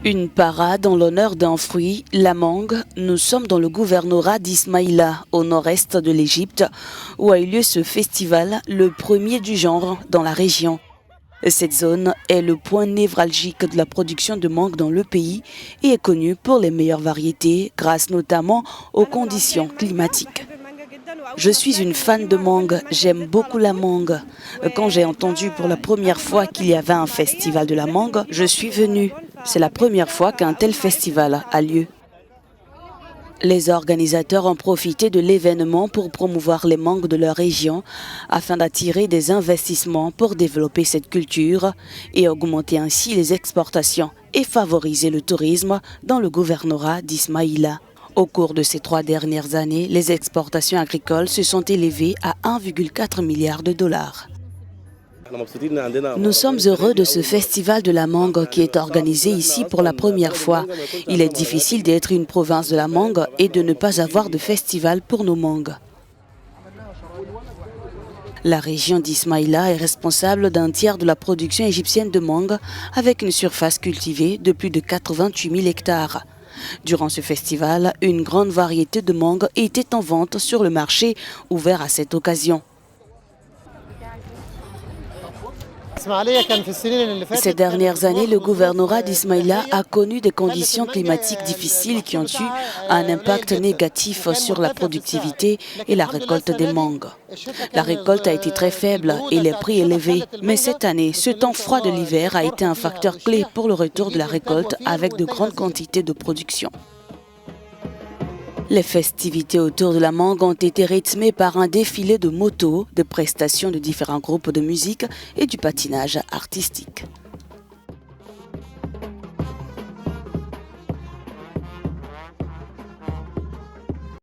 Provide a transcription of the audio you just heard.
Une parade en l'honneur d'un fruit, la mangue. Nous sommes dans le gouvernorat d'Ismaïla, au nord-est de l'Égypte, où a eu lieu ce festival, le premier du genre dans la région. Cette zone est le point névralgique de la production de mangue dans le pays et est connue pour les meilleures variétés, grâce notamment aux conditions climatiques. Je suis une fan de mangue, j'aime beaucoup la mangue. Quand j'ai entendu pour la première fois qu'il y avait un festival de la mangue, je suis venue. C'est la première fois qu'un tel festival a lieu. Les organisateurs ont profité de l'événement pour promouvoir les mangues de leur région afin d'attirer des investissements pour développer cette culture et augmenter ainsi les exportations et favoriser le tourisme dans le gouvernorat d'Ismaïla. Au cours de ces 3 dernières années, les exportations agricoles se sont élevées à 1,4 milliard de dollars. Nous sommes heureux de ce festival de la mangue qui est organisé ici pour la première fois. Il est difficile d'être une province de la mangue et de ne pas avoir de festival pour nos mangues. La région d'Ismaïla est responsable d'un tiers de la production égyptienne de mangue avec une surface cultivée de plus de 88 000 hectares. Durant ce festival, une grande variété de mangues était en vente sur le marché ouvert à cette occasion. Ces dernières années, le gouvernorat d'Ismaïla a connu des conditions climatiques difficiles qui ont eu un impact négatif sur la productivité et la récolte des mangues. La récolte a été très faible et les prix élevés. Mais cette année, ce temps froid de l'hiver a été un facteur clé pour le retour de la récolte avec de grandes quantités de production. Les festivités autour de la mangue ont été rythmées par un défilé de motos, de prestations de différents groupes de musique et du patinage artistique.